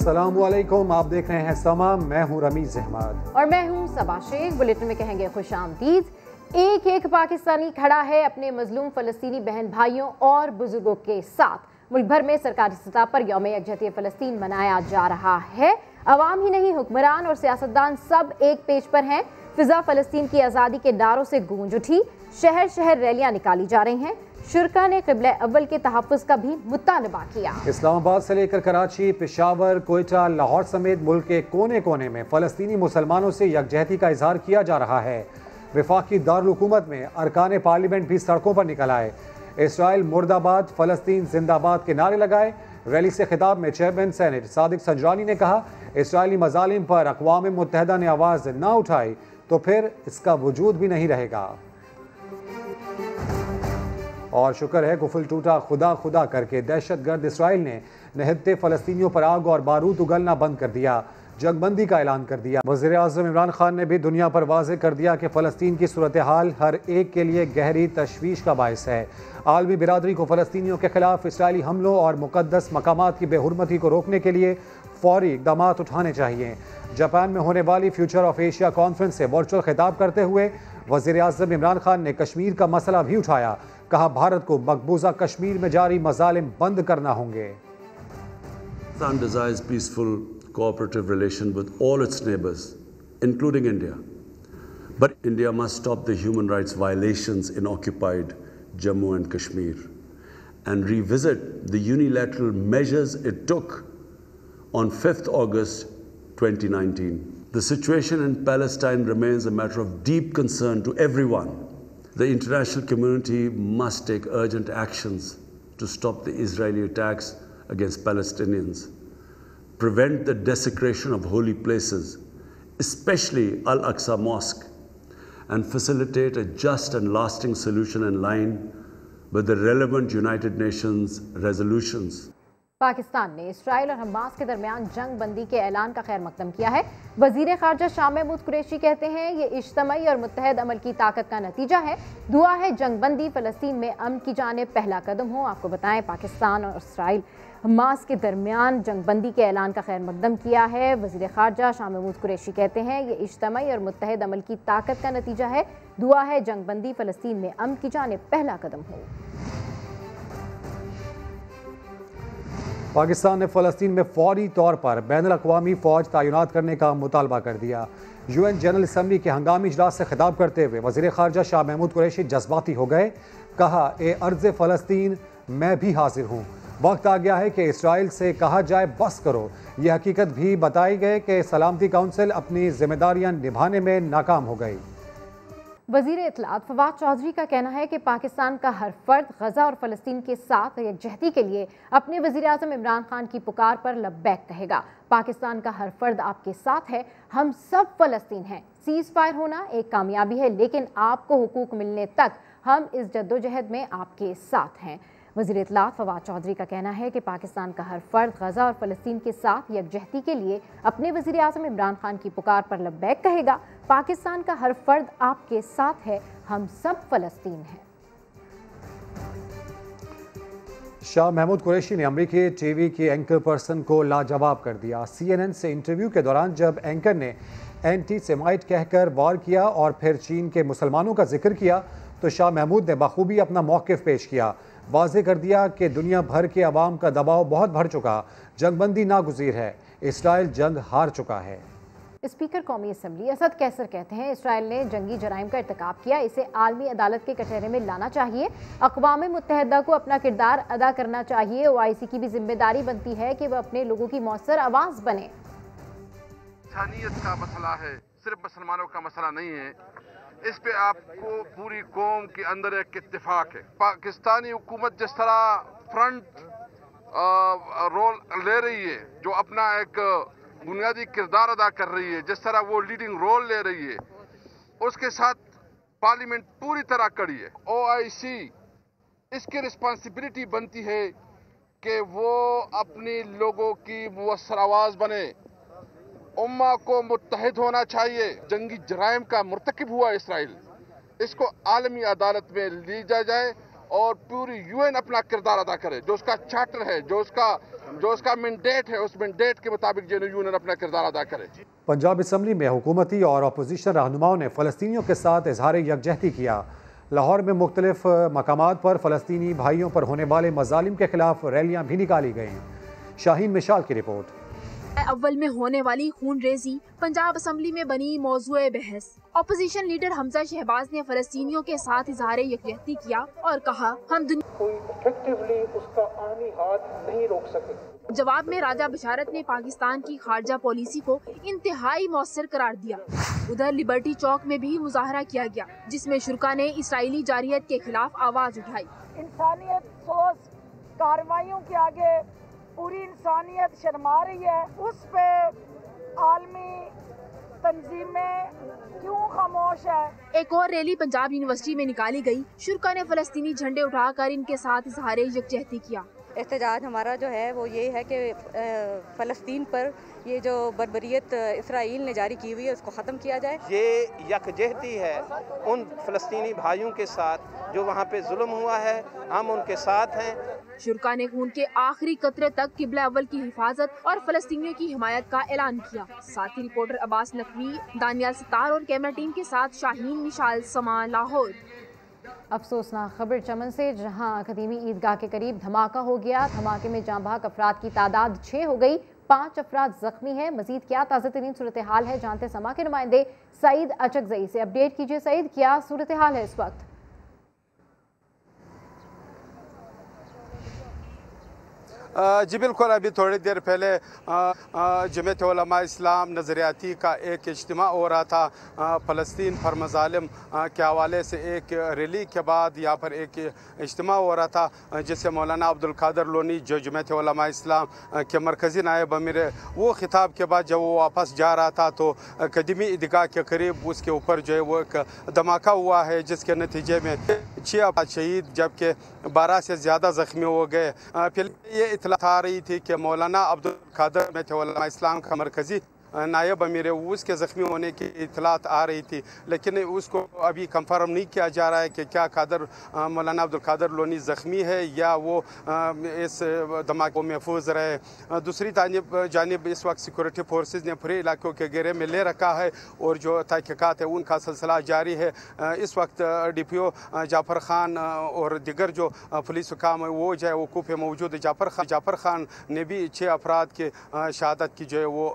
अस्सलामुअलैकुम, आप देख रहे हैं समा। मैं हूं रमीज अहमद और मैं हूं सबा शेख। बुलेटिन में कहेंगे खुशामदीद। एक एक पाकिस्तानी खड़ा है अपने मजलूम फलस्तीनी बहन भाइयों और बुजुर्गों के साथ। मुल्क भर में सरकारी सतह पर यौम यकजहती फ़लस्तीन मनाया जा रहा है। अवाम ही नहीं, हुक्मरान और सियासतदान सब एक पेज पर हैं। फिजा फ़लस्तीन की आज़ादी के नारों से गूंज उठी। शहर शहर रैलियां निकाली जा रही हैं। शुरका ने क़िबला अव्वल के तहफ़्फ़ुज़ का भी मुतालबा किया। इस्लामाबाद से लेकर कराची, पेशावर, कोयटा, लाहौर समेत मुल्क के कोने कोने में फ़लस्तीनी मुसलमानों से यकजहती का इजहार किया जा रहा है। वफाकी दारुल हुकूमत में अरकान पार्लियामेंट भी सड़कों पर निकल आए। इसराइल मुर्दाबाद, फ़लस्तीन जिंदाबाद के नारे लगाए। रैली से खिताब में चेयरमैन सेनेट सादिक संजरानी ने कहा, इसराइली मज़ालिम पर अक़वाम मुत्तहिदा ने आवाज़ ना उठाई तो फिर इसका वजूद भी नहीं रहेगा। और शुक्र है गुफल टूटा, खुदा खुदा करके दहशतगर्द इसराइल ने निहत्ते फ़लस्तीनियों पर आग और बारूद उगलना बंद कर दिया, जंगबंदी का ऐलान कर दिया। वज़ीर आज़म इमरान खान ने भी दुनिया पर वाज़ेह कर दिया कि फ़लस्तीन की सूरत हाल हर एक के लिए गहरी तशवीश का बायस है। आलमी बिरादरी को फ़लस्तीनियों के खिलाफ इसराइली हमलों और मुक़द्दस मकामात की बेहुरमती को रोकने के लिए फ़ौरी इक़दाम उठाने चाहिए। जापान में होने वाली फ्यूचर ऑफ एशिया कॉन्फ्रेंस से वर्चुअल खिताब करते हुए वज़ीर आज़म इमरान खान ने कश्मीर का मसला भी उठाया। कहा, भारत को मकबूजा कश्मीर में जारी मज़ालिम बंद करना होंगे। Pakistan desires peaceful, cooperative relation with all its neighbors, including India. But India must stop the human rights violations in occupied Jammu and Kashmir and revisit the unilateral measures it took on 5th August 2019. The situation in Palestine remains a matter of deep concern to everyone. The international community must take urgent actions to stop the Israeli attacks against Palestinians, prevent the desecration of holy places, especially Al-Aqsa Mosque, and facilitate a just and lasting solution in line with the relevant United Nations resolutions. Pakistan ने Israel और Hamas के दरमियान जंग बंदी के ऐलान का खैर मकदम किया है। वजीर खारजा शाह महमूद कुरैशी कहते हैं, ये इज्तमाई और मुत्तहद अमल की ताकत का नतीजा है। दुआ है जंग बंदी फ़लस्तीन में अमन की जानिब पहला कदम हो। आपको बताएं, पाकिस्तान और इसराइल हमास के दरमियान जंग बंदी के ऐलान का खैर मकदम किया है। वजीर खारजा शाह महमूद कुरैशी कहते हैं, ये इज्तमाई और मुत्तहद अमल की ताकत का नतीजा है। दुआ है जंग बंदी फ़लस्तीन में अमन की जानिब पहला कदम हो। पाकिस्तान ने फ़लस्तीन में फौरी तौर पर बैनुल-अक़वामी फ़ौज तैनात करने का मुतालबा कर दिया। UN जनरल असम्बली के हंगामी इजलास से खिताब करते हुए वज़ीर ख़ारजा शाह महमूद कुरैशी जज्बाती हो गए। कहा, ए अर्ज़ फ़लस्तीन मैं भी हाजिर हूँ। वक्त आ गया है कि इसराइल से कहा जाए बस करो। यह हकीकत भी बताई गई कि सलामती काउंसिल अपनी जिम्मेदारियाँ निभाने में नाकाम हो गई। वज़ीर इत्तलात फवाद चौधरी का कहना है कि पाकिस्तान का हर फर्द गजा और फ़लस्तीन के साथ यकजहती के लिए अपने वज़ीर आज़म इमरान खान की पुकार पर लब्बैक कहेगा। पाकिस्तान का हर फर्द आपके साथ है, हम सब फ़लस्तीन हैं। सीज़ फायर होना एक कामयाबी है, लेकिन आपको हुकूक मिलने तक हम इस जद्दोजहद में आपके साथ हैं। वज़ीर इत्तलात फवाद चौधरी का कहना है कि पाकिस्तान का हर फर्द गजा और फ़लस्तीन के साथ यकजहती के लिए अपने वज़ीर आज़म इमरान खान की पुकार पर लब्बैक कहेगा। पाकिस्तान का हर फर्द आपके साथ है, हम सब फ़लस्तीन हैं। शाह महमूद कुरैशी ने अमरीकी टीवी की एंकर पर्सन को लाजवाब कर दिया। CNN से इंटरव्यू के दौरान जब एंकर ने एंटी सेमाइट कहकर वार किया और फिर चीन के मुसलमानों का जिक्र किया तो शाह महमूद ने बखूबी अपना मौक़िफ़ पेश किया। वाज़ेह कर दिया कि दुनिया भर के अवाम का दबाव बहुत बढ़ चुका, जंगबंदी नागुज़ीर है, इसराइल जंग हार चुका है। स्पीकर कौमी असम्बली असद कैसर कहते हैं, इसराइल ने जंगी जराइम का इर्तिकाब किया, इसे आलमी अदालत के कटहरे में लाना चाहिए। अक़वाम मुत्तहिदा को अपना किरदार अदा करना चाहिए। OIC की भी जिम्मेदारी बनती है कि वह अपने लोगों की मौसर आवाज़ बने। इंसानियत का मसला है, सिर्फ मुसलमानों का मसला नहीं है। इस पे आपको पूरी कौम के अंदर एक इत्तेफाक है। पाकिस्तानी हुकूमत जिस तरह फ्रंट रोल ले रही है, जो अपना एक बुनियादी किरदार अदा कर रही है, जिस तरह वो लीडिंग रोल ले रही है, उसके साथ पार्लियामेंट पूरी तरह कड़ी है। OIC इसकी रिस्पॉन्सिबिलिटी बनती है कि वो अपनी लोगों की मुअस्सर आवाज़ बने। उम्मा को मुत्तहिद होना चाहिए। जंगी जराइम का मुर्तकिब हुआ इसराइल, इसको आलमी अदालत में ली जाए और पूरी यूएन अपना किरदार अदा करे। जो उसका चार्टर है, जो उसका मैंडेट है, उस मैंडेट के मुताबिक जो यूएन अपना किरदार अदा करे। पंजाब असम्बली में हुकूमती और अपोजिशन रहनुमाओं ने फ़लस्तीनियों के साथ इजहार यकजहती किया। लाहौर में मुख्तलिफ मकामात पर फ़लस्तीनी भाइयों पर होने वाले मजालिम के खिलाफ रैलियाँ भी निकाली गईं। शाहीन मिशाल की रिपोर्ट। अव्वल में होने वाली खून रेजी पंजाब असम्बली में बनी मौजूए बहस। अपोजिशन लीडर हमजा शहबाज ने फलस्तीनियों के साथ इजहार यकजहती किया और कहा, हम दुनिया कोई इफेक्टिवली उसका आनी हाथ नहीं रोक सके। जवाब में राजा बशारत ने पाकिस्तान की खारजा पॉलिसी को इंतहाई मौसर करार दिया। उधर लिबर्टी चौक में भी मुजाहरा किया गया, जिसमें शुरका ने इसराइली जारियत के खिलाफ आवाज उठाई। इंसानियत सोच कार्रवाइयों के आगे पूरी इंसानियत शर्मा रही है, उस पे आलमी तंजीमें क्यों खामोश है। एक और रैली पंजाब यूनिवर्सिटी में निकाली गई। शुरका ने फलस्तीनी झंडे उठाकर इनके साथ इजहार यकजहती किया। एहतजाज हमारा जो है वो ये है कि फ़लस्तीन पर ये जो बर्बरियत इसराइल ने जारी की हुई है उसको ख़त्म किया जाए। ये यकजहती है उन फ़लस्तीनी भाइयों के साथ जो वहाँ पे जुल्म हुआ है, हम उनके साथ हैं। शुरका ने खून के आखिरी कतरे तक किबला अव्वल की हिफाजत और फलस्तीनियों की हिमायत का ऐलान किया। साथ ही रिपोर्टर अब्बास नकवी, दानियाल सितार और कैमरा टीम के साथ शाहीन मिशाल, समा, लाहौर। अफसोसनाक खबर चमन से, जहां कदीमी ईदगाह के करीब धमाका हो गया। धमाके में जाँ बहक अफराद की तादाद 6 हो गई, 5 अफराद जख्मी हैं। मजीद क्या ताज़ा तरीन सूरत हाल है, जानते समा के नुमाइंदे सईद अचकजई से। अपडेट कीजिए सईद, क्या सूरत हाल है इस वक्त? जी बिल्कुल, अभी थोड़ी देर पहले जमीयत उलमा इस्लाम नज़रियाती का एक इज्तिमा हो रहा था। फ़लस्तीन पर मज़ालिम के हवाले से एक रैली के बाद यहाँ पर एक इज्तिमा हो रहा था, जिससे मौलाना अब्दुल कादर लोनी जो जमीयत उलमा इस्लाम के मरकज़ी नायब अमीर, वो ख़िताब के बाद जब वो वापस जा रहा था तो कदीमी ईदगाह के करीब उसके ऊपर जो है वो एक धमाका हुआ है, जिसके नतीजे में 6 अफराद शहीद जबकि 12 से ज़्यादा ज़ख्मी हो गए। फिर ये इतला आ रही थी कि मौलाना अब्दुल कादर जमीयत उलमा इस्लाम का मरकज़ी नायब अमीर है, उसके ज़ख्मी होने की इतलात आ रही थी, लेकिन उसको अभी कंफर्म नहीं किया जा रहा है कि क्या मौलाना अब्दुल कादर लोनी ज़ख्मी है या वो इस धमाके को महफूज रहे। दूसरी जानिब इस वक्त सिक्योरिटी फोर्सेस ने पूरे इलाकों के घेरे में ले रखा है और जो तहकीकात है उनका सिलसिला जारी है। इस वक्त DPO जाफ़र खान और दिगर जो पुलिस हुकाम है वो जो है वकूफ़ पे मौजूद है। जाफ़र खान ने भी 6 अफराद के शहादत की जो है वो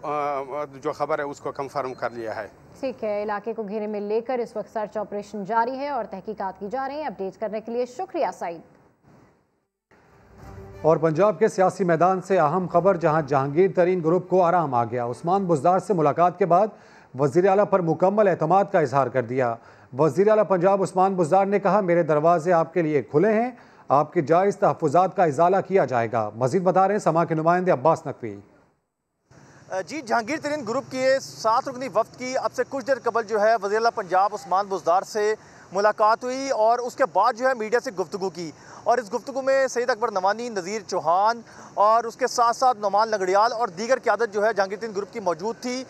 जो खबर है उसको कंफर्म कर लिया है। ठीक है, इलाके को घेरे में लेकर इस वक्त सर्च ऑपरेशन जारी है और तहकीकात की जा रही है। अपडेट करने के लिए शुक्रिया सईद। और पंजाब के सियासी मैदान से अहम खबर, जहां जहांगीर तरीन ग्रुप को आराम आ गया। उस्मान बुज़दार से मुलाकात के बाद वज़ीर आला पर मुकम्मल एतमाद का इजहार कर दिया। वज़ीर आला पंजाब उस्मान बुज़दार ने कहा, मेरे दरवाजे आपके लिए खुले हैं, आपके जायज़ तहफ़्फ़ुज़ात का इज़ाला किया जाएगा। मज़ीद बता रहे हैं समा के नुमाइंदे अब्बास नकवी। जी, जहांगीर तरीन ग्रुप की 7 रुकनी वफ्द की अब से कुछ देर कबल जो है वज़ीर आला पंजाब उस्मान बुज़दार से मुलाकात हुई और उसके बाद जो है मीडिया से गुफ्तगू की। और इस गुफ्तगू में सैयद अकबर नवानी, नज़ीर चौहान और उसके साथ साथ नोमान लंगड़ियाल और दीगर क़यादत जो है जहांगीर तरीन ग्रुप की मौजूद थी।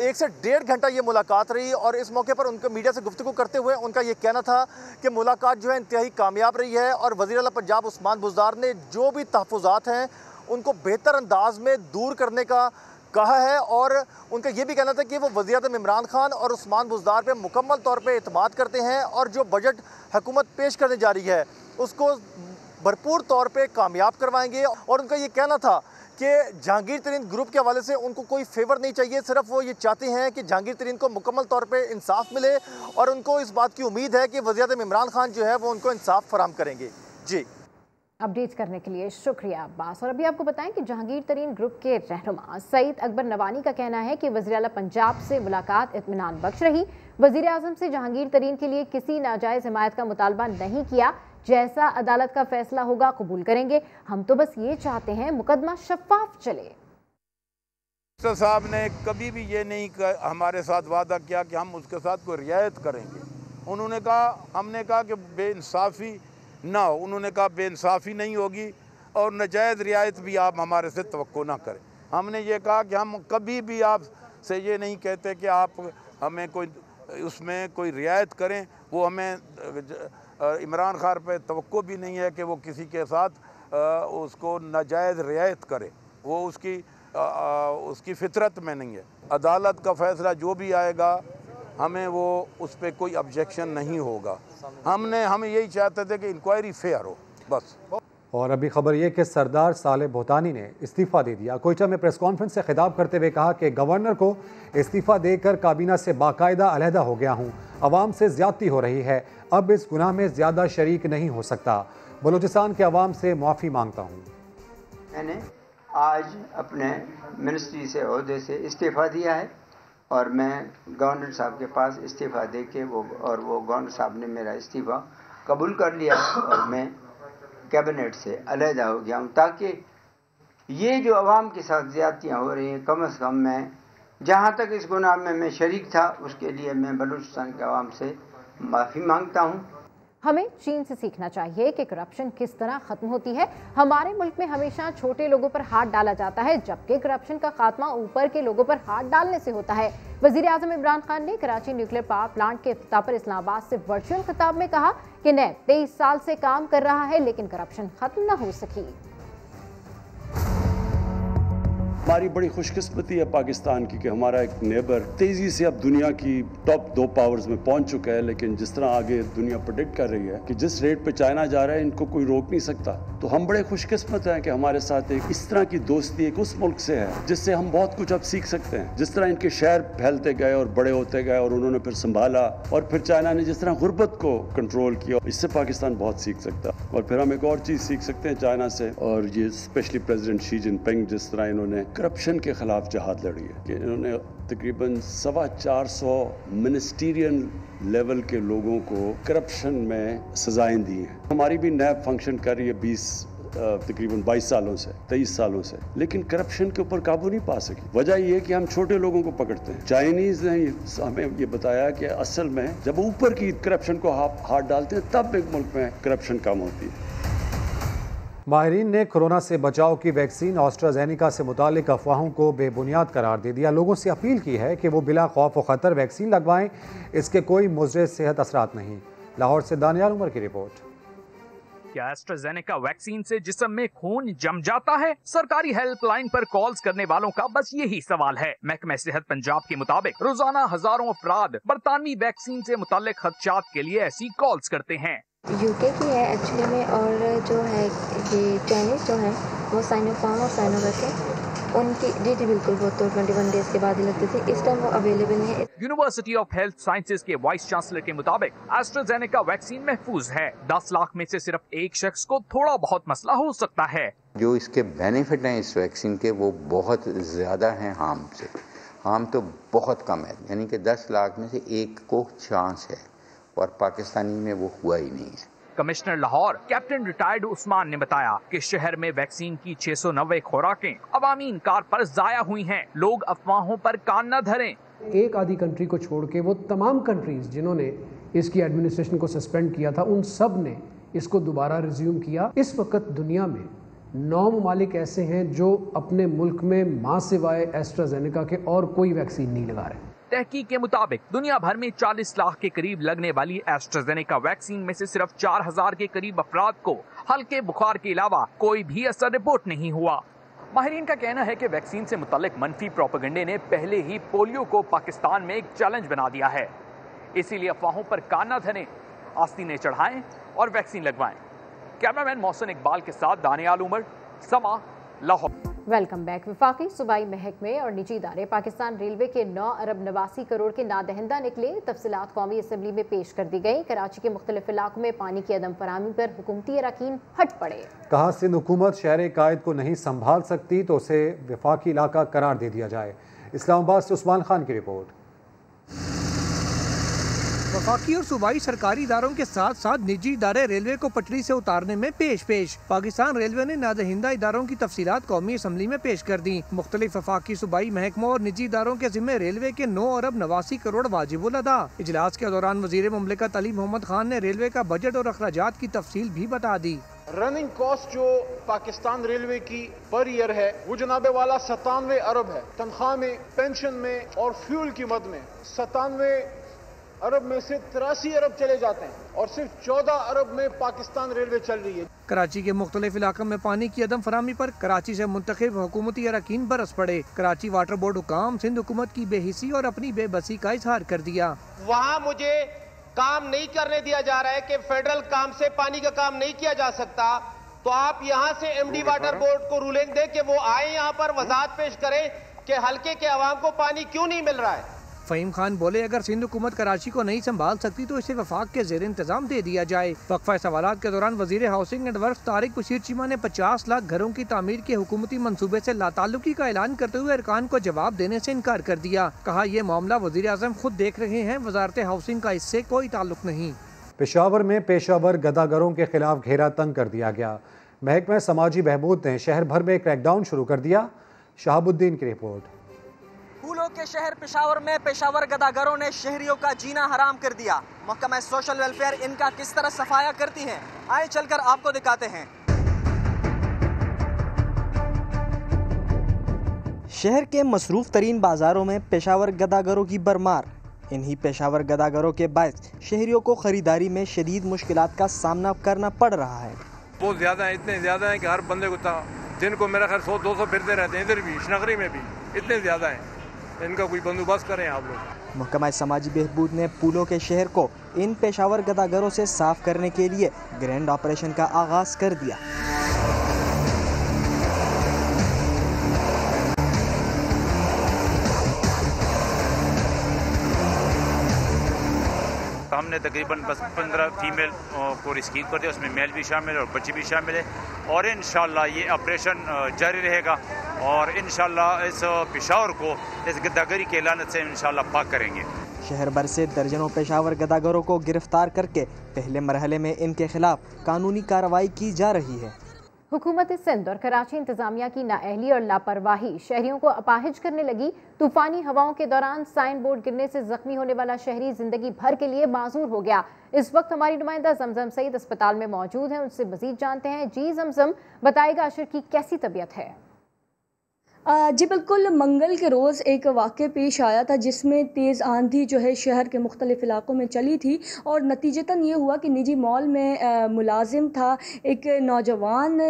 1 से 1.5 घंटा ये मुलाकात रही और इस मौके पर उनका मीडिया से गुफ्तगू करते हुए उनका ये कहना था कि मुलाकात जो है इंतहाई कामयाब रही है और वज़ीर आला पंजाब उस्मान बुज़दार ने जो भी तहफ़्फ़ुज़ात हैं उनको बेहतर अंदाज में दूर करने का कहा है। और उनका ये भी कहना था कि वो वज़ीर-ए-आज़म इमरान खान और उस्मान बुज़दार पे मुकम्मल तौर पे एतमाद करते हैं और जो बजट हुकूमत पेश करने जा रही है उसको भरपूर तौर पे कामयाब करवाएंगे। और उनका ये कहना था कि जहांगीर तरीन ग्रुप के हवाले से उनको कोई फेवर नहीं चाहिए, सिर्फ वो ये चाहते हैं कि जहांगीर तरीन को मुकम्मल तौर पे इंसाफ मिले और उनको इस बात की उम्मीद है कि वज़ीर-ए-आज़म इमरान खान जो है वो उनको इंसाफ फराहम करेंगे। जी, अपडेट करने के लिए शुक्रिया अब्बास। और अभी आपको बताएं कि जहांगीर तरीन ग्रुप के रहनुमा सईद अकबर नवानी का कहना है कि वज़ीर आला पंजाब से मुलाकात इत्मीनान बख्श रही। वज़ीर आज़म से जहांगीर तरीन के लिए किसी नाजायज़ हिमायत का मुतालबा नहीं किया, जैसा अदालत का फैसला होगा कबूल करेंगे। हम तो बस ये चाहते हैं मुकदमा शफाफ चले। साहब ने कभी भी ये नहीं हमारे साथ वादा किया कि हम उसके साथ कोई रियायत करेंगे। उन्होंने कहा, हमने कहा कि बेइंसाफ़ी ना हो, उन्होंने कहा बेइंसाफ़ी नहीं होगी और नाजायज़ रियायत भी आप हमारे से तवक्को ना करें। हमने ये कहा कि हम कभी भी आपसे ये नहीं कहते कि आप हमें कोई उसमें कोई रियायत करें, वो हमें इमरान खान पे तवक्को भी नहीं है कि वो किसी के साथ उसको नाजायज़ रियायत करे, वो उसकी फितरत में नहीं है। अदालत का फैसला जो भी आएगा हमें वो उस पर कोई ऑब्जेक्शन नहीं होगा। हम यही चाहते थे कि इंक्वायरी फेयर हो बस। और अभी खबर यह कि सरदार सालेह भूटानी ने इस्तीफ़ा दे दिया। कोयटा में प्रेस कॉन्फ्रेंस से खिताब करते हुए कहा कि गवर्नर को इस्तीफ़ा देकर काबीना से बाकायदा अलहदा हो गया हूँ, अवाम से ज़्यादती हो रही है, अब इस गुनाह में ज़्यादा शरीक नहीं हो सकता, बलूचिस्तान के अवाम से माफ़ी मांगता हूँ। मैंने आज अपने मिनिस्ट्री से ओहदे से इस्तीफ़ा दिया है और मैं गवर्नर साहब के पास इस्तीफ़ा दे के वो गवर्नर साहब ने मेरा इस्तीफ़ा कबूल कर लिया और मैं कैबिनेट से अलहदा हो गया हूँ, ताकि ये जो अवाम के साथ ज़्यादतियाँ हो रही हैं कम से कम मैं जहाँ तक इस गुनाह में मैं शरीक था उसके लिए मैं बलूचिस्तान के अवाम से माफ़ी मांगता हूँ। हमें चीन से सीखना चाहिए कि करप्शन किस तरह खत्म होती है। हमारे मुल्क में हमेशा छोटे लोगों पर हाथ डाला जाता है, जबकि करप्शन का खात्मा ऊपर के लोगों पर हाथ डालने से होता है। वज़ीर-ए-आज़म इमरान खान ने कराची न्यूक्लियर पावर प्लांट के इफ्तिताह पर इस्लामाबाद से वर्चुअल खिताब में कहा कि नैब 23 साल से काम कर रहा है, लेकिन करप्शन खत्म न हो सकी। हमारी बड़ी खुशकिस्मती है पाकिस्तान की कि हमारा एक नेबर तेजी से अब दुनिया की टॉप 2 पावर्स में पहुंच चुका है। लेकिन जिस तरह आगे दुनिया प्रेडिक्ट कर रही है कि जिस रेट पे चाइना जा रहा है इनको कोई रोक नहीं सकता, तो हम बड़े खुशकिस्मत हैं कि हमारे साथ एक इस तरह की दोस्ती एक उस मुल्क से है जिससे हम बहुत कुछ अब सीख सकते हैं। जिस तरह इनके शहर फैलते गए और बड़े होते गए और उन्होंने फिर संभाला, और फिर चाइना ने जिस तरह गुर्बत को कंट्रोल किया, इससे पाकिस्तान बहुत सीख सकता है। और फिर हम एक और चीज़ सीख सकते हैं चाइना से, और ये स्पेशली प्रेसिडेंट शी जिनपिंग जिस तरह इन्होंने करप्शन के खिलाफ जहाद लड़ी है कि इन्होंने तकरीबन 425 मिनिस्टीरियल लेवल के लोगों को करप्शन में सजाएं दी हैं। हमारी भी नैब फंक्शन कर रही है तकरीबन 22 सालों से 23 सालों से, लेकिन करप्शन के ऊपर काबू नहीं पा सकी। वजह यह है कि हम छोटे लोगों को पकड़ते हैं। चाइनीज ने हमें ये बताया कि असल में जब ऊपर की करप्शन को हाथ डालते हैं तब एक मुल्क में करप्शन कम होती है। माहिरीन ने कोरोना से बचाव की वैक्सीन ऑस्ट्राजेनिका से मुतालिक अफवाहों को बेबुनियाद करार दे दिया। लोगों से अपील की है कि वो बिला खौफ व खतर वैक्सीन लगवाएं, इसके कोई मुज़र सेहत असरात नहीं। लाहौर से दानियाल उमर की रिपोर्ट। क्या एस्ट्राजेनेका वैक्सीन से जिस्म में खून जम जाता है? सरकारी हेल्पलाइन पर कॉल्स करने वालों का बस यही सवाल है। महकमा सेहत पंजाब के मुताबिक रोजाना हजारों अफराद बरतानवी वैक्सीन से मुताल्लिक खदशात के लिए ऐसी कॉल्स करते हैं। यूके की है एक्चुअली में, और जो है ये चाइनीज जो है वो साइनोफार्म और साइनोवैक है उनकी। जी बिल्कुल, वो तो 21 डेज के बाद ही लगते थे, इस टाइम वो अवेलेबल है। यूनिवर्सिटी ऑफ हेल्थ साइंसेज के वाइस चांसलर के मुताबिक एस्ट्राजेनेका वैक्सीन महफूज है। 10 लाख में से सिर्फ एक शख्स को थोड़ा बहुत मसला हो सकता है। जो इसके बेनिफिट हैं इस वैक्सीन के वो बहुत ज्यादा हैं हार्म से। हार्म तो बहुत कम है, यानी कि 10 लाख में से एक को चांस है, और पाकिस्तानी में वो हुआ ही नहीं है। Commissioner Lahore captain retired Usman ने बताया कि शहर में वैक्सीन की 690 खुराकें अवामी इनकार पर जाया हुई हैं। लोग अफवाहों पर कान न धरें। एक आधी कंट्री को छोड़ के वो तमाम कंट्रीज जिन्होंने इसकी एडमिनिस्ट्रेशन को सस्पेंड किया था उन सब ने इसको दोबारा रिज्यूम किया। इस वक्त दुनिया में 9 ममालिक ऐसे हैं जो अपने मुल्क में मां सिवाय एस्ट्राजेनेका के और कोई वैक्सीन नहीं लगा रहे। तहकीक के मुताबिक दुनिया भर में 40 लाख के करीब लगने वाली एस्ट्राजेनेका वैक्सीन में से सिर्फ 4000 के करीब अफराद को हल्के बुखार के अलावा कोई भी असर रिपोर्ट नहीं हुआ। माहिरीन का कहना है कि वैक्सीन से मुताल्लिक मनफी प्रोपेगेंडे ने पहले ही पोलियो को पाकिस्तान में एक चैलेंज बना दिया है। इसीलिए अफवाहों पर कान न धरें, आस्तीनें चढ़ाएं और वैक्सीन लगवाएं। कैमरामैन मोहसिन इकबाल के साथ दानियाल उमर, समा, लाहौर। Welcome back. वफाकी सूबाई महकमे और निजी इदारे पाकिस्तान रेलवे के 9 अरब 89 करोड़ के नादहिंदा निकले। तफसीलात कौमी असम्बली में पेश कर दी गई। कराची के मुख्तलिफ इलाकों में पानी की अदम फराहमी पर हुकूमती अरकान हट पड़े। कहा सिंध हुकूमत शहर कायद को नहीं संभाल सकती तो उसे वफाकी इलाका करार दे दिया जाए। इस्लामाबाद से उस्मान खान की रिपोर्ट। वफाकी और सूबाई सरकारी इदारों के साथ साथ निजी इदारे रेलवे को पटरी से उतारने में पेश। पाकिस्तान रेलवे ने नादहिंदा इदारों की तफसीलात कौमी असम्बली में पेश कर दी। मुख्तलिफ वफाकी सूबाई महकमों और निजी इदारों के जिम्मे रेलवे के 9 अरब 89 करोड़ वाजिबुल अदा। इजलास के दौरान वजीर मुमलिकत अली मोहम्मद खान ने रेलवे का बजट और अखराजात की तफसील भी बता दी। रनिंग कॉस्ट जो पाकिस्तान रेलवे की पर ईयर है वो जनाबे वाला 97 अरब है। तनख्वाह में, पेंशन में और फ्यूल की मद में 97 अरब में से 83 अरब चले जाते हैं और सिर्फ 14 अरब में पाकिस्तान रेलवे चल रही है। कराची के मुख्तलिफ इलाकों में पानी की अदम फराहमी पर कराची से मुंतखब हुकूमती अरकान बरस पड़े। कराची वाटर बोर्ड हुकाम सिंध हुकूमत की बेहिसी और अपनी बेबसी का इजहार कर दिया। वहाँ मुझे काम नहीं करने दिया जा रहा है कि फेडरल काम से पानी का काम नहीं किया जा सकता, तो आप यहाँ से एमडी वाटर बोर्ड को रूलिंग दे कि वो आए यहाँ पर वजाहत पेश करें कि हल्के के अवाम को पानी क्यों नहीं मिल रहा है। फ़हीम खान बोले, अगर सिंध हुकूमत कराची को नहीं संभाल सकती तो इसे वफाक के ज़ेर इंतजाम दे दिया जाए। वक्फा सवालात के दौरान वजीर housing and works Tariq Bashir Cheema ने 50 लाख घरों की तामीर के हुकूमती मंसूबे से लाताल्लुकी का ऐलान करते हुए अरकान को जवाब देने से इनकार कर दिया। कहा, यह मामला वजीर आज़म खुद देख रहे हैं, वजारत हाउसिंग का इससे कोई ताल्लुक नहीं। पेशावर में पेशावर गदागरों के खिलाफ घेरा तंग कर दिया गया। महकमा समाजी बहबूद ने शहर भर में क्रैकडाउन शुरू कर दिया। शहाबुद्दीन की रिपोर्ट। फूलों के शहर पेशावर में पेशावर गदागरों ने शहरियों का जीना हराम कर दिया। महकमा सोशल वेलफेयर इनका किस तरह सफाया करती है, आए चलकर आपको दिखाते हैं। शहर के मसरूफ तरीन बाजारों में पेशावर गदागरों की भरमार। इन्हीं पेशावर गदागरों के बायस शहरियों को खरीदारी में शदीद मुश्किलात का सामना करना पड़ रहा है। बहुत ज़्यादा है, इतने ज़्यादा है कि हर बंदे को दिन को मेरा खैर 100-200 फिरते रहते हैं। इधर भी इशनगरी में भी इतने ज़्यादा हैं, इनका कोई बंदोबस्त करें आप लोग। महकमा समाजी बहबूद ने फूलों के शहर को इन पेशावर गदागरों से साफ करने के लिए ग्रैंड ऑपरेशन का आगाज कर दिया। हमने तकरीबन 15 फीमेल को रिस्क्यू कर दिया, उसमें मेल भी शामिल है और बच्चे भी शामिल है, और इंशाल्लाह ये ऑपरेशन जारी रहेगा और इंशाल्लाह इस पेशावर को इस गद्दागरी के लानत से इंशाल्लाह पाक करेंगे। शहर भर से दर्जनों पेशावर गदागरों को गिरफ्तार करके पहले मरहले में इनके खिलाफ कानूनी कार्रवाई की जा रही है। हुकूमत सिंध और कराची इंतजामिया की नाअहली और लापरवाही शहरियों को अपाहिज करने लगी। तूफानी हवाओं के दौरान साइन बोर्ड गिरने से जख्मी होने वाला शहरी जिंदगी भर के लिए माजूर हो गया। इस वक्त हमारी नुमाइंदा जमजम सईद अस्पताल में मौजूद है, उनसे मजीद जानते हैं। जी जमजम, बताएगा आशिर की कैसी तबीयत है? जी बिल्कुल, मंगल के रोज़ एक वाक़या पेश आया था जिसमें तेज़ आंधी जो है शहर के मुख्तलिफ़ इलाकों में चली थी और नतीजतन ये हुआ कि निजी मॉल में मुलाजिम था एक नौजवान,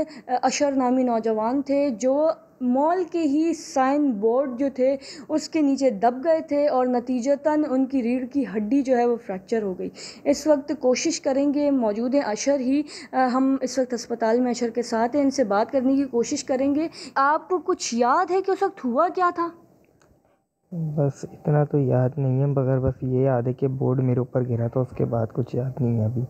अशर नामी नौजवान थे, जो मॉल के ही साइन बोर्ड जो थे उसके नीचे दब गए थे और नतीजतन उनकी रीढ़ की हड्डी जो है वो फ्रैक्चर हो गई। इस वक्त कोशिश करेंगे, मौजूद हैं अशर ही, हम इस वक्त अस्पताल में अशर के साथ हैं, इनसे बात करने की कोशिश करेंगे। आपको कुछ याद है कि उस वक्त हुआ क्या था? बस इतना तो याद नहीं है, मगर बस ये याद है कि बोर्ड मेरे ऊपर गिरा था, उसके बाद कुछ याद नहीं है अभी।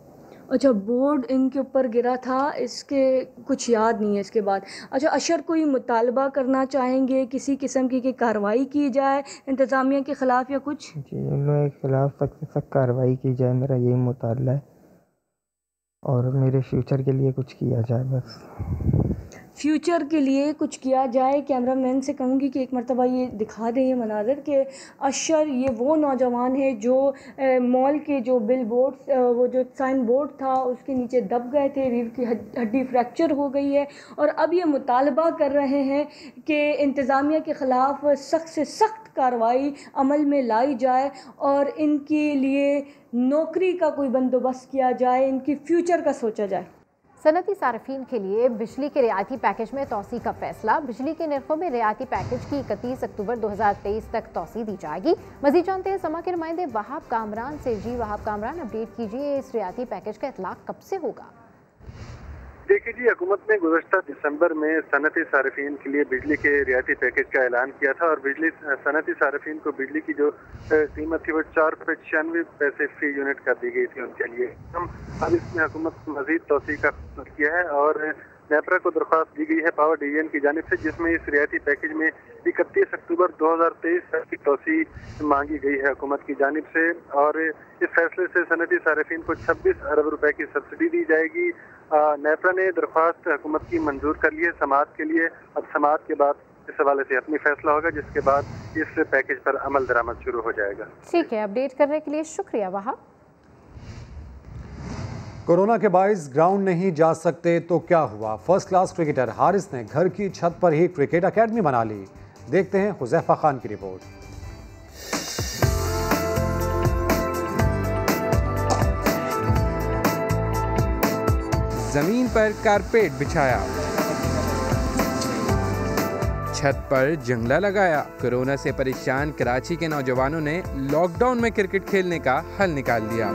अच्छा, बोर्ड इनके ऊपर गिरा था, इसके कुछ याद नहीं है इसके बाद। अच्छा, अशर कोई मुतालबा करना चाहेंगे किसी किस्म की कि कार्रवाई की जाए इंतज़ामिया के ख़िलाफ़ या कुछ? जी, इन लोगों के ख़िलाफ़ सख्त से सख्त कार्रवाई की जाए, मेरा यही मुताल्ला है, और मेरे फ्यूचर के लिए कुछ किया जाए। बस फ्यूचर के लिए कुछ किया जाए। कैमरामैन से कहूँगी कि एक मरतबा ये दिखा दें ये मनाज़र कि अशर ये वो नौजवान है जो मॉल के जो बिल बोर्ड, वो जो साइन बोर्ड था उसके नीचे दब गए थे, रीढ़ की हड्डी फ्रैक्चर हो गई है, और अब ये मुतालबा कर रहे हैं कि इंतज़ामिया के ख़िलाफ़ सख्त से सख्त कार्रवाई अमल में लाई जाए और इनके लिए नौकरी का कोई बंदोबस्त किया जाए, इनकी फ्यूचर का सोचा जाए। सनती सार्फिन के लिए बिजली के रियायती पैकेज में तोसी का फैसला। बिजली के निर्खों में रियायती पैकेज की 31 अक्टूबर 2023 तक तोसी दी जाएगी। मजीद जानते हैं समा के नुमाइंदे वहाब कामरान से। जी वहाब कामरान, अपडेट कीजिए, इस रियायती पैकेज का इतलाक कब से होगा? देखिए जी, हुकूमत ने गुज़श्ता दिसंबर में सनती सार्फिन के लिए बिजली के रियायती पैकेज का ऐलान किया था और बिजली सनती सार्फिन को बिजली की जो कीमत थी वो 4.96 पैसे फी यूनिट कर दी गई थी उनके लिए। हम अब इसमें हुकूमत मजीद तोसी का फैसला किया है और नेपरा को दरख्वास्त दी गई है पावर डिवीजन की जानिब से, जिसमें इस रियायती पैकेज में 31 अक्टूबर 2023 तक की तोसी मांगी गई है हुकूमत की जानिब से। और इस फैसले से सनती सार्फिन को 26 अरब रुपए की सब्सिडी दी जाएगी। नेपरा ने दरख्वास्त हुकूमत की मंजूर कर ली है समाअत के लिए। अब समाअत के बाद इस हवाले से अपनी फैसला होगा, जिसके बाद इस पैकेज पर अमल दरामद शुरू हो जाएगा। ठीक है, अपडेट करने के लिए शुक्रिया वहाब। कोरोना के बाइस ग्राउंड नहीं जा सकते तो क्या हुआ? फर्स्ट क्लास क्रिकेटर हारिस ने घर की छत पर ही क्रिकेट एकेडमी बना ली। देखते हैं हुज़ैफा खान की रिपोर्ट। जमीन पर कारपेट बिछाया, छत पर जंगला लगाया। कोरोना से परेशान कराची के नौजवानों ने लॉकडाउन में क्रिकेट खेलने का हल निकाल दिया।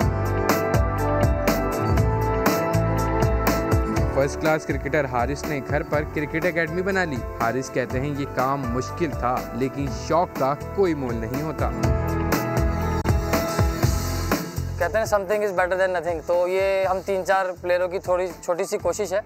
फर्स्ट क्लास क्रिकेटर हारिस ने घर पर क्रिकेट एकेडमी बना ली। हारिस कहते हैं ये काम मुश्किल था, लेकिन शौक का कोई मोल नहीं होता। कहते हैं something is better than nothing, तो ये हम 3-4 प्लेयरों की थोड़ी छोटी सी कोशिश है,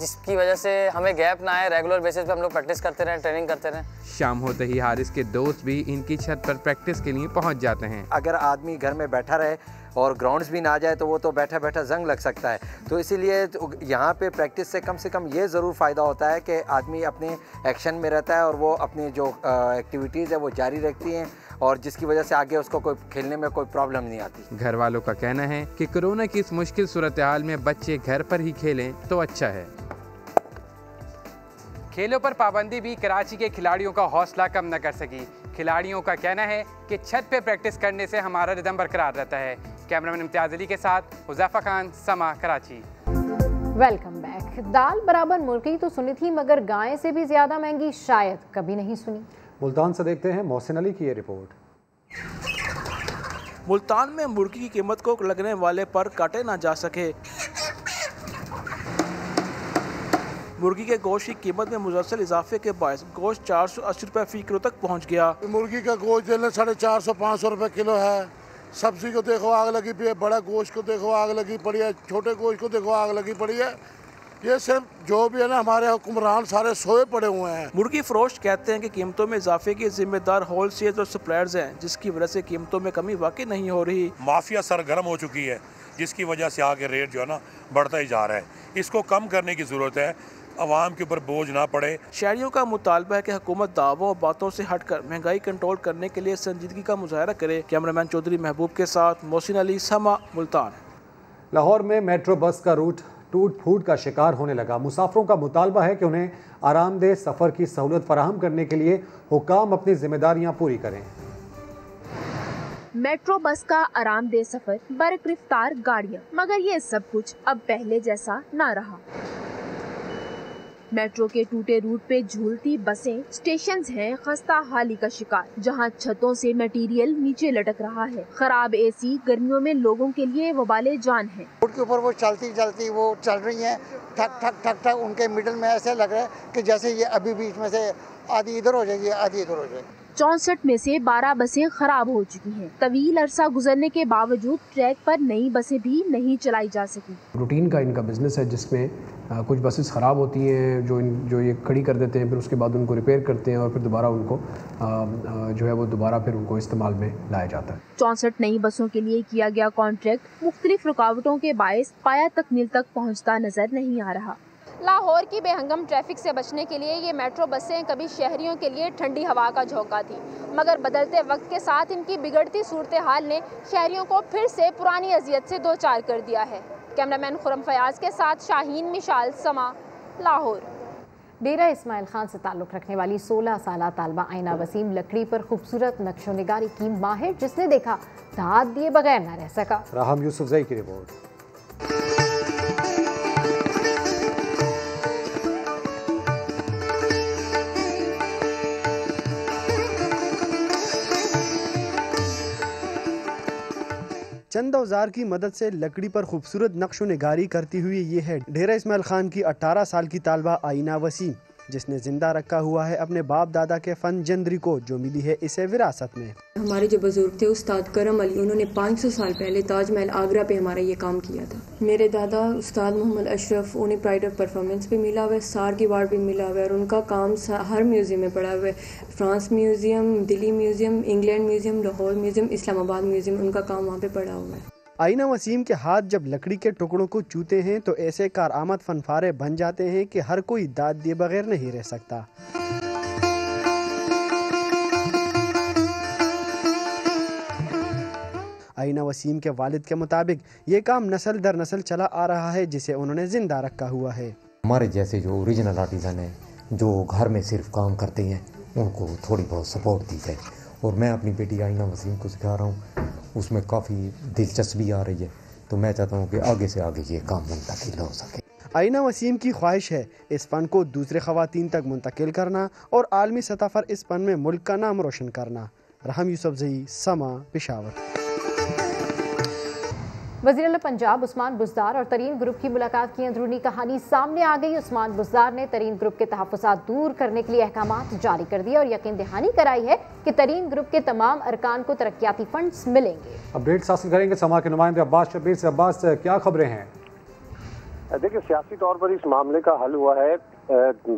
जिसकी वजह से हमें गैप ना आए। रेगुलर बेसिस पे हम लोग प्रैक्टिस करते रहें, ट्रेनिंग करते रहें। शाम होते ही हारिस के दोस्त भी इनकी छत पर प्रैक्टिस के लिए पहुंच जाते हैं। अगर आदमी घर में बैठा रहे और ग्राउंड्स भी ना जाए तो वो तो बैठा बैठा जंग लग सकता है, तो इसीलिए यहाँ पे प्रैक्टिस से कम ये ज़रूर फ़ायदा होता है कि आदमी अपने एक्शन में रहता है और वो अपनी जो एक्टिविटीज़ है वो जारी रखती हैं, और जिसकी वजह से आगे उसको कोई खेलने में कोई प्रॉब्लम नहीं आती। घर वालों का कहना है कि कोरोना की इस मुश्किल सूरत हाल में बच्चे घर पर ही खेलें तो अच्छा है। खेलों पर पाबंदी भी कराची के खिलाड़ियों का हौसला कम न कर सकी। खिलाड़ियों का कहना है कि छत पे प्रैक्टिस करने से हमारा रिदम बरकरार रहता है। कैमरामैन इम्तियाज अली के साथ हुज़ैफा खान, समा, कराची। Welcome back. दाल बराबर मुर्गी तो सुनी थी, मगर गाय से भी ज्यादा महंगी शायद कभी नहीं सुनी। मुल्तान से देखते हैं मोहसिन अली की ये रिपोर्ट। मुल्तान में मुर्गी की कीमत को लगने वाले पर काटे ना जा सके। मुर्गी के गोश्त की कीमत में मुसलसल इजाफे के बायस गोश्त 480 रुपये फी किलो तक पहुंच गया। मुर्गी का गोश्त जो है 450-500 रुपये किलो है। सब्जी को देखो आग लगी पड़ी है, बड़ा गोश्त को देखो आग लगी पड़ी है, छोटे गोश्त को देखो आग लगी पड़ी है। ये सिर्फ जो भी है ना, हमारे हुक्मरान सारे सोए पड़े हुए हैं। मुर्गी फरोश्त कहते हैं कि कीमतों में इजाफे के जिम्मेदार होलसेल और सप्लायर्स हैं, जिसकी वजह से कीमतों में कमी वाकई नहीं हो रही। माफिया सरगर्म हो चुकी है, जिसकी वजह से आगे रेट जो है ना बढ़ता ही जा रहा है। इसको कम करने की ज़रूरत है, आवाम के ऊपर बोझ ना पड़े। शहरियों का मुतालबा है कि हुकूमत दावों और बातों से हटकर महंगाई कंट्रोल करने के लिए संजीदगी का मुजाहरा करे। कैमरामैन चौधरी महबूब के साथ मोहसिन अली, समा, मुल्तान। लाहौर में मेट्रो बस का रूट टूट फूट का शिकार होने लगा। मुसाफिरों का मुतालबा है कि उन्हें आरामदेह सफ़र की सहूलत फराहम करने के लिए हुकाम अपनी जिम्मेदारियां पूरी करें। मेट्रो बस का आरामदेह सफर, बरक़िरफ्तार गाड़ियां, मगर ये सब कुछ अब पहले जैसा ना रहा। मेट्रो के टूटे रूट पे झूलती बसें, स्टेशंस हैं खस्ता हाली का शिकार, जहां छतों से मटेरियल नीचे लटक रहा है। खराब एसी गर्मियों में लोगों के लिए वबाले जान है। रोड के ऊपर वो चलती वो चल रही हैं, ठक ठक ठक ठक, उनके मिडल में ऐसे लग रहा है कि जैसे ये अभी बीच में से आधी इधर हो जाएगी आधी इधर हो जाएगी। 64 में से 12 बसें खराब हो चुकी हैं। तवील अरसा गुजरने के बावजूद ट्रैक पर नई बसें भी नहीं चलाई जा सकी। रूटीन का इनका बिजनेस है, जिसमें कुछ बसेस ख़राब होती हैं जो ये खड़ी कर देते हैं, फिर उसके बाद उनको रिपेयर करते हैं और फिर दोबारा उनको जो है वो दोबारा फिर उनको इस्तेमाल में लाया जाता है। 64 नई बसों के लिए किया गया कॉन्ट्रैक्ट मुख्तलिफ रुकावटों के बायस पाया तकमील तक पहुँचता नजर नहीं आ रहा। लाहौर की बेहंगम ट्रैफिक से बचने के लिए ये मेट्रो बसें कभी शहरियों के लिए ठंडी हवा का झोंका थी, मगर बदलते वक्त के साथ इनकी बिगड़ती सूरत हाल ने शहरियों को फिर से पुरानी अजियत से दो चार कर दिया है। कैमरामैन खुरम फयाज के साथ शाहीन मिशाल, समा, लाहौर। डेरा इस्माइल खान से ताल्लुक़ रखने वाली 16 साला तालबा आइना वसीम लकड़ी पर खूबसूरत नक्शो निगारी की माहिर, जिसने देखा दाद दिए बगैर न रह सका। राहम यूसुफजई की रिपोर्ट। चंद औजार की मदद से लकड़ी पर खूबसूरत नक्शो निगारी करती हुई ये है डेरा इस्माइल खान की 18 साल की तालबा आइना वसीम, जिसने जिंदा रखा हुआ है अपने बाप दादा के फन जंदरी को, जो मिली है इसे विरासत में। हमारे जो बुजुर्ग थे उस्ताद करम अली, उन्होंने 500 साल पहले ताजमहल आगरा पे हमारा ये काम किया था। मेरे दादा उस्ताद मोहम्मद अशरफ, उन्हें प्राइड ऑफ परफॉर्मेंस भी मिला हुआ है, सार की अवार्ड भी मिला हुआ है, और उनका काम हर म्यूजियम में पड़ा हुआ है। France museum, Delhi museum, England museum, Lahore museum, Islamabad museum, उनका काम वहाँ पे पड़ा हुआ है। आइना वसीम के हाथ जब लकड़ी के टुकड़ों को चूते हैं तो ऐसे कारआमद फनफारे बन जाते हैं कि हर कोई दाद दिए बगैर नहीं रह सकता। आइना वसीम के वालिद के मुताबिक ये काम नस्ल दर नस्ल चला आ रहा है, जिसे उन्होंने जिंदा रखा हुआ है। हमारे जैसे जो ओरिजिनल आर्टिज़न हैं, जो घर में सिर्फ काम करते हैं, उनको थोड़ी बहुत सपोर्ट दी जाए। और मैं अपनी बेटी आइना वसीम को सिखा रहा हूँ, उसमें काफ़ी दिलचस्पी आ रही है, तो मैं चाहता हूँ कि आगे से आगे ये काम मुंतकिल हो सके। आईना वसीम की ख्वाहिश है इस फ़न को दूसरे ख़वातीन तक मुंतकिल करना और आलमी सतह पर इस फ़न में मुल्क का नाम रोशन करना। रहम यूसुफजई, समा, पेशावर। वज़ीर आला पंजाब उस्मान बुज़दार और तरीन ग्रुप की मुलाकात की अंदरूनी कहानी सामने आ गई। उस्मान बुज़दार ने तरीन ग्रुप के तहफ़्फ़ुज़ात दूर करने के लिए अहकामात जारी कर दिए और यकीन दहानी कराई है कि तरीन ग्रुप के तमाम अरकान को तरक्याती फंड्स मिलेंगे। अपडेट्स हासिल करेंगे समा के नुमाइंदे अब्बास शब्बीर से। अब्बास, क्या खबरें हैं? देखिए, सियासी तौर पर इस मामले का हल हुआ है।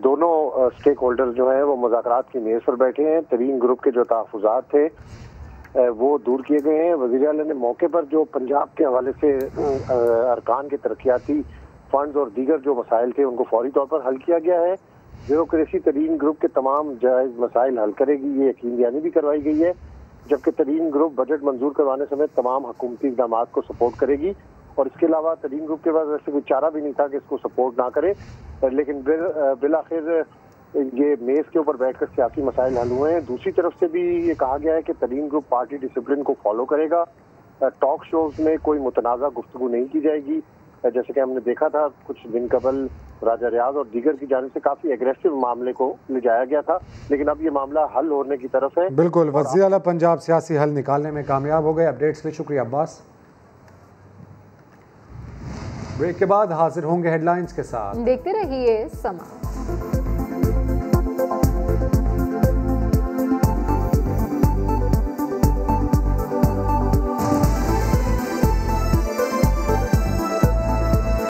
दोनों स्टेक होल्डर जो हैं वो मुज़ाकरात की मेज़ पर बैठे हैं। तरीन ग्रुप के जो तहफ़्फ़ुज़ात थे वो दूर किए गए हैं। वज़ीर आला ने मौके पर जो पंजाब के हवाले से अरकान के तरक्याती फंड्स और दीगर जो मसाइल थे उनको फौरी तौर पर हल किया गया है। ब्यूरोक्रेसी तरीन ग्रुप के तमाम जायज़ मसाइल हल करेगी, ये यकीन दहानी भी करवाई गई है। जबकि तरीन ग्रुप बजट मंजूर करवाने समेत तमाम हुकूमती इक़दामात को सपोर्ट करेगी और इसके अलावा तरीन ग्रुप के पास वैसे कोई चारा भी नहीं था कि इसको सपोर्ट ना करे, लेकिन बिलाखिर ये मेज़ के ऊपर बैठकर सियासी मसाइल हल हुए हैं। दूसरी तरफ से भी ये कहा गया है कि तरीन ग्रुप पार्टी डिसिप्लिन को फॉलो करेगा। टॉक शोज में कोई मुतनाज़ा गुफ्तगू नहीं की जाएगी। जैसे कि हमने देखा था कुछ दिन कबल राजा रियाज और दीगर की जानिब से काफ़ी एग्रेसिव मामले को ले जाया गया था, लेकिन अब ये मामला हल होने की तरफ है। बिल्कुल, वज़ीर आला पंजाब सियासी हल निकालने में कामयाब हो गए। अपडेट्स के लिए शुक्रिया अब्बास। ब्रेक के बाद हाजिर होंगे हेडलाइंस के साथ। देखते रहिए समा।